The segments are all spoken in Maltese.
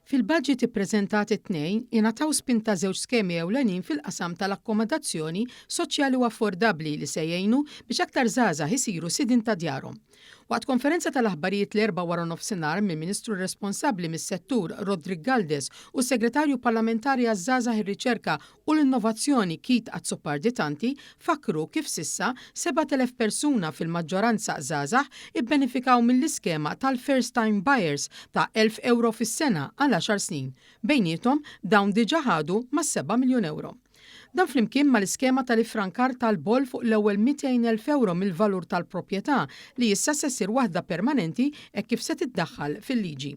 Fil-budget ippreżentat it-tnejn ingħataw spinta żewġ skemi ewlenin fil-qasam tal-akkomodazzjoni soċjali u affordabbli li se jgħinu biex aktar żgħażagħ isiru sidin ta' djarhom. Waqt konferenza tal-aħbarijiet l-erba' wara nofsinhar mill-Ministru responsabbli mis-settur Rodrik Galdes u s-Segretarju Parlamentari għaż-Żgħażagħ ir-Riċerka u l-Innovazzjoni Kit Azzoparditanti fakru kif sissa 7,000 persuna fil-maġġoranza żgħażagħ ibbenefikaw mill-iskema tal-First Time Buyers ta' €1,000 fis-sena għal 10 snin. Bejniethom dawn diġà ħadu ma' 7 miljun euro. Dan flimkien mal-iskema tal-ifrankar tal-bol fuq l-ewwel €200,000 mill-valur tal-proprjetà li issa se ssir waħda permanenti hekk kif se tiddaħħal fil-liġi.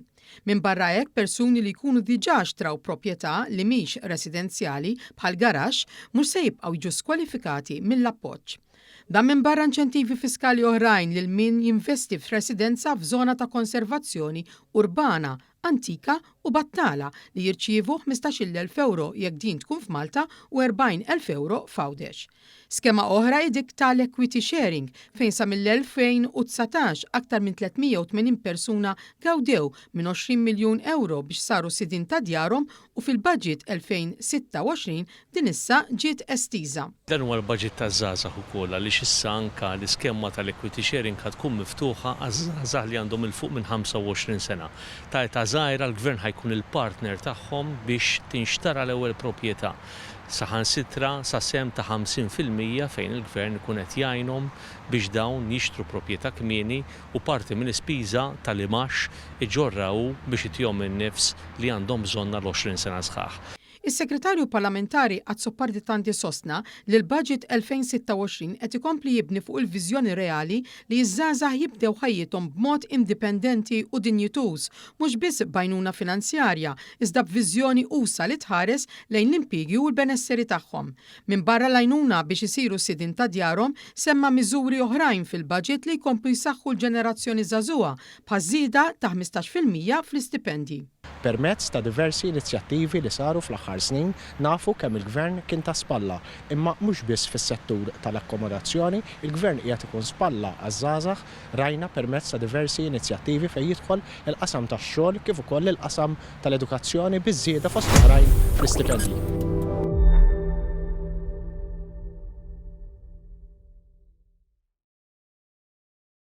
Minn barra hekk persuni li jkunu diġà xtraw proprjetà li mhix residenzjali bħal garaxx mhux se jibqgħu jiġu skwalifikati mill-appoġġ. Dan minn barra inċentivi fiskali oħrajn lil min jinvesti f'residenza f'żona ta' konservazzjoni urbana, antika u battala li jirċievu €15,000 jekk din tkun f'Malta u €40,000 f'Għawdex. Skema oħra dik tal-equity sharing fejn sa mill-2019 aktar minn 380 persuna gawdew minn €20 miljun biex saru sidin ta' djarhom u fil-budget 2026 din issa ġiet estiża. Dan huwa l-budget taż-żgħażagħ ukoll għaliex issa anke l-iskema tal-equity sharing ħad tkun miftuħa għaż-żgħażagħ li għandhom il-fuq minn 25 sena. Ta' żgħira l-gvern ħajkun il-partner tagħhom biex tinxtara l-ewwel proprjetà. Saħansitra sa sem ta' 50% fejn il-gvern ikun qed jgħinhom biex dawn jixtru proprjetà kmieni u parti mill-ispiża tal-imax iġorraw biex itihom in-nifs li għandhom bżonna l-20 sena sħaħ. Is-Segretarju Parlamentari Azzoparditanti sostna li l-Budget 2026 qed ikompli jibni fuq il-viżjoni reali li ż-żgħażagħ jibdew ħajjithom b'mod indipendenti u dinjituż, mhux biss b'għajnuna finanzjarja, iżda b'viżjoni usa li tħares lejn l-impjiegi u l-benesseri tagħhom. Minn barra l-għajnuna biex isiru sidin ta' djarhom semma miżuri oħrajn fil-budget li jkomplu jsaħħu l-ġenerazzjoni żagħżugħa bħal żieda ta' 15% fl-istipendji. Permezz ta' diversi inizjattivi li saru fl-aħħar snin nafu kemm il-Gvern kien ta' spalla, imma mhux biss fis-settur tal-akkomodazzjoni, il-Gvern qiegħed ikun spalla għaż-żgħażagħ rajna permezz ta' diversi inizjattivi fejn jidħol il-qasam tax-xogħol kif ukoll il-qasam tal-edukazzjoni biż-żieda fost oħrajn fl-istipendji.